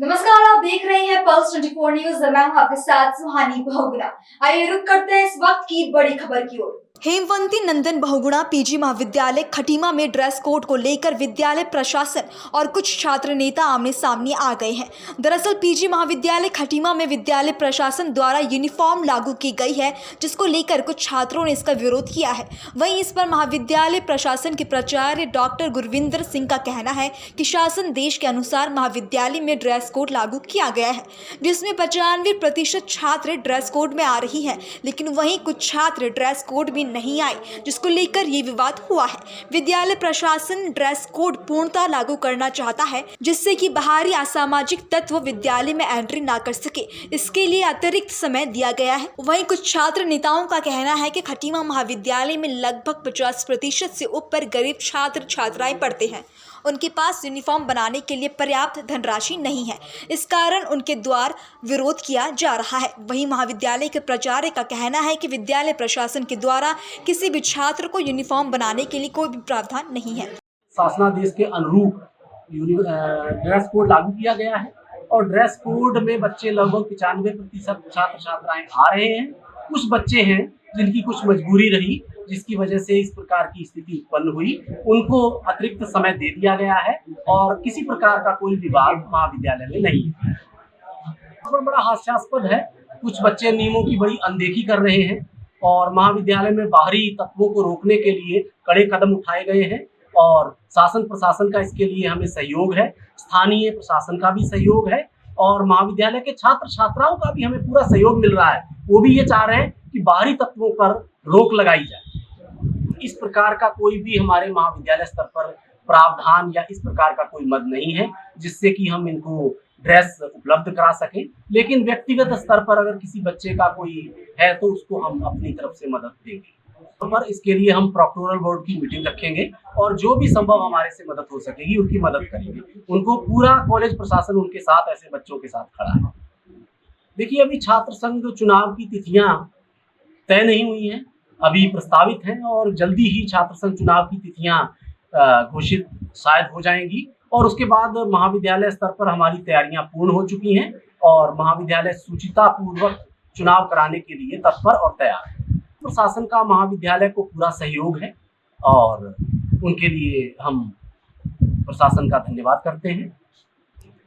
नमस्कार, आप देख रहे हैं पल्स 24 न्यूज। मैं हूं आपके साथ सुहानी बहुगुणा। आइए रुक करते हैं इस वक्त की बड़ी खबर की ओर। हेमवंती नंदन बहुगुणा पीजी महाविद्यालय खटीमा में ड्रेस कोड को लेकर विद्यालय प्रशासन और कुछ छात्र नेता आमने सामने आ गए हैं। दरअसल पीजी महाविद्यालय खटीमा में विद्यालय प्रशासन द्वारा यूनिफॉर्म लागू की गई है, जिसको लेकर कुछ छात्रों ने इसका विरोध किया है। वहीं इस पर महाविद्यालय प्रशासन के प्राचार्य डॉक्टर गुरविंदर सिंह का कहना है कि शासन देश के अनुसार महाविद्यालय में ड्रेस कोड लागू किया गया है, जिसमें 95% छात्र ड्रेस कोड में आ रही हैं, लेकिन वहीं कुछ छात्र ड्रेस कोड में नहीं आए, जिसको लेकर ये विवाद हुआ है। विद्यालय प्रशासन ड्रेस कोड पूर्णतः लागू करना चाहता है, जिससे कि बाहरी असामाजिक तत्व विद्यालय में एंट्री ना कर सके। इसके लिए अतिरिक्त समय दिया गया है। वहीं कुछ छात्र नेताओं का कहना है कि खटीमा महाविद्यालय में लगभग 50% से ऊपर गरीब छात्र छात्राएं पढ़ते हैं। उनके पास यूनिफॉर्म बनाने के लिए पर्याप्त धनराशि नहीं है, इस कारण उनके द्वारा विरोध किया जा रहा है। वहीं महाविद्यालय के प्राचार्य का कहना है कि विद्यालय प्रशासन के द्वारा किसी भी छात्र को यूनिफॉर्म बनाने के लिए कोई भी प्रावधान नहीं है। शासनादेश के अनुरूप ड्रेस कोड लागू किया गया है और ड्रेस कोड में बच्चे लगभग 95% छात्र छात्राएं आ रहे हैं। कुछ बच्चे हैं जिनकी कुछ मजबूरी रही, जिसकी वजह से इस प्रकार की स्थिति उत्पन्न हुई, उनको अतिरिक्त समय दे दिया गया है और किसी प्रकार का कोई विवाद महाविद्यालय में नहीं है। बड़ा हास्यास्पद है, कुछ बच्चे नियमों की बड़ी अनदेखी कर रहे हैं और महाविद्यालय में बाहरी तत्वों को रोकने के लिए कड़े कदम उठाए गए हैं और शासन प्रशासन का इसके लिए हमें सहयोग है, स्थानीय प्रशासन का भी सहयोग है और महाविद्यालय के छात्र छात्राओं का भी हमें पूरा सहयोग मिल रहा है। वो भी ये चाह रहे हैं कि बाहरी तत्वों पर रोक लगाई जाए। इस प्रकार का कोई भी हमारे महाविद्यालय स्तर पर प्रावधान या इस प्रकार का कोई मद नहीं है जिससे कि हम इनको ड्रेस उपलब्ध करा सकें, लेकिन व्यक्तिगत स्तर पर अगर किसी बच्चे का कोई है तो उसको हम अपनी तरफ से मदद देंगे। पर इसके लिए हम प्रोक्टोरल बोर्ड की मीटिंग रखेंगे और जो भी संभव हमारे से मदद हो सकेगी उनकी मदद करेंगे। उनको पूरा कॉलेज प्रशासन उनके साथ, ऐसे बच्चों के साथ खड़ा है। देखिए, अभी छात्र संघ चुनाव की तिथियां तय नहीं हुई हैं, अभी प्रस्तावित हैं और जल्दी ही छात्र संघ चुनाव की तिथियां घोषित शायद हो जाएंगी और उसके बाद महाविद्यालय स्तर पर हमारी तैयारियां पूर्ण हो चुकी हैं और महाविद्यालय सूचिता पूर्वक चुनाव कराने के लिए तत्पर और तैयार है। प्रशासन का महाविद्यालय को पूरा सहयोग है और उनके लिए हम प्रशासन का धन्यवाद करते हैं।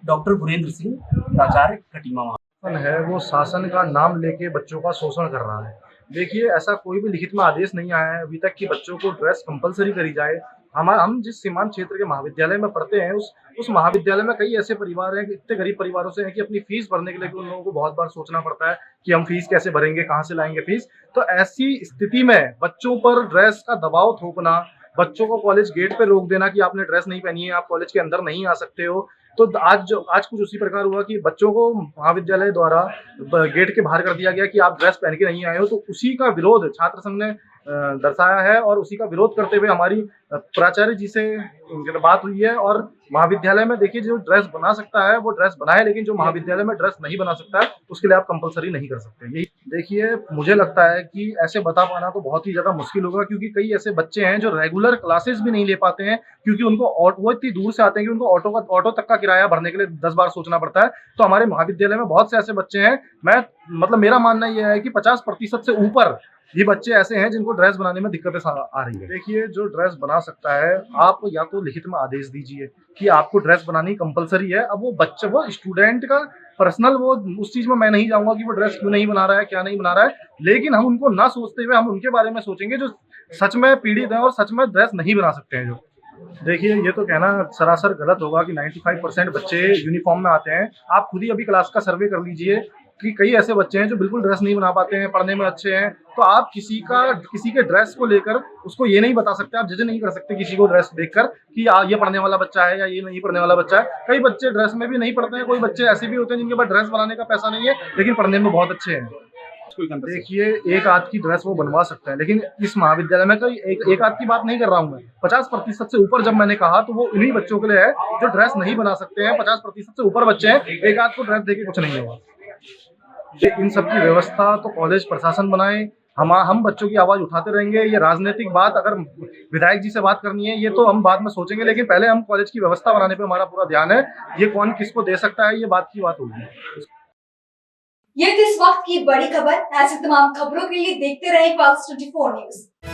डॉक्टर गुरेंद्र सिंह, प्राचार्य खटीमा है, वो शासन का नाम लेके बच्चों का शोषण कर रहा है। देखिए, ऐसा कोई भी लिखित में आदेश नहीं आया है अभी तक कि बच्चों को ड्रेस कंपलसरी करी जाए। हम जिस सीमांत क्षेत्र के महाविद्यालय में पढ़ते हैं उस महाविद्यालय में कई ऐसे परिवार हैं, इतने गरीब परिवारों से हैं कि अपनी फीस भरने के लिए उन लोगों को बहुत बार सोचना पड़ता है कि हम फीस कैसे भरेंगे, कहाँ से लाएंगे फीस। तो ऐसी स्थिति में बच्चों पर ड्रेस का दबाव थोपना, बच्चों को कॉलेज गेट पे रोक देना कि आपने ड्रेस नहीं पहनी है, आप कॉलेज के अंदर नहीं आ सकते हो। तो आज कुछ उसी प्रकार हुआ कि बच्चों को महाविद्यालय द्वारा गेट के बाहर कर दिया गया कि आप ड्रेस पहन के नहीं आए हो। तो उसी का विरोध छात्र संघ ने दर्शाया है और उसी का विरोध करते हुए हमारी प्राचार्य जी से उनकी बात हुई है और महाविद्यालय में देखिए, जो ड्रेस बना सकता है वो ड्रेस बनाए, लेकिन जो महाविद्यालय में ड्रेस नहीं बना सकता है उसके लिए आप कंपलसरी नहीं कर सकते। यही देखिए, मुझे लगता है कि ऐसे बता पाना तो बहुत ही ज़्यादा मुश्किल होगा, क्योंकि कई ऐसे बच्चे हैं जो रेगुलर क्लासेस भी नहीं ले पाते हैं, क्योंकि उनको वो इतनी दूर से आते हैं कि उनको ऑटो तक का किराया भरने के लिए 10 बार सोचना पड़ता है। तो हमारे महाविद्यालय में बहुत से ऐसे बच्चे हैं, मेरा मानना यह है कि 50% से ऊपर ये बच्चे ऐसे हैं जिनको ड्रेस बनाने में दिक्कतें आ रही है। देखिए, जो ड्रेस बना सकता है, आप या तो लिखित में आदेश दीजिए कि आपको ड्रेस बनानी कंपलसरी है। अब वो स्टूडेंट का पर्सनल, वो उस चीज में मैं नहीं जाऊंगा कि वो ड्रेस क्यों नहीं बना रहा है, क्या नहीं बना रहा है, लेकिन हम उनको ना सोचते हुए हम उनके बारे में सोचेंगे जो सच में पीड़ित है और सच में ड्रेस नहीं बना सकते हैं। जो देखिए, ये तो कहना सरासर गलत होगा कि 95% बच्चे यूनिफॉर्म में आते हैं। आप खुद ही अभी क्लास का सर्वे कर लीजिए कि कई ऐसे बच्चे हैं जो बिल्कुल ड्रेस नहीं बना पाते हैं, पढ़ने में अच्छे हैं। तो आप किसी के ड्रेस को लेकर उसको ये नहीं बता सकते, आप जज नहीं कर सकते किसी को ड्रेस देखकर कि ये पढ़ने वाला बच्चा है या ये नहीं पढ़ने वाला बच्चा है। कई बच्चे ड्रेस में भी नहीं पढ़ते हैं, कोई बच्चे ऐसे भी होते हैं जिनके पास ड्रेस बनाने का पैसा नहीं है लेकिन पढ़ने में बहुत अच्छे हैं। देखिए, एक आध की ड्रेस वो बनवा सकते हैं, लेकिन इस महाविद्यालय में कोई एक आध की बात नहीं कर रहा हूँ मैं। 50% से ऊपर जब मैंने कहा तो वो इन्हीं बच्चों के लिए है जो ड्रेस नहीं बना सकते हैं। 50% से ऊपर बच्चे हैं, एक आध को ड्रेस देके कुछ नहीं होगा। इन सब की व्यवस्था तो कॉलेज प्रशासन बनाए, हम बच्चों की आवाज उठाते रहेंगे। ये राजनीतिक बात अगर विधायक जी से बात करनी है ये तो हम बाद में सोचेंगे, लेकिन पहले हम कॉलेज की व्यवस्था बनाने पे हमारा पूरा ध्यान है। ये कौन किसको दे सकता है ये बात की बात होगी। ये थी इस वक्त की बड़ी खबर। ऐसी तमाम खबरों के लिए देखते रहे पल्स 24 न्यूज।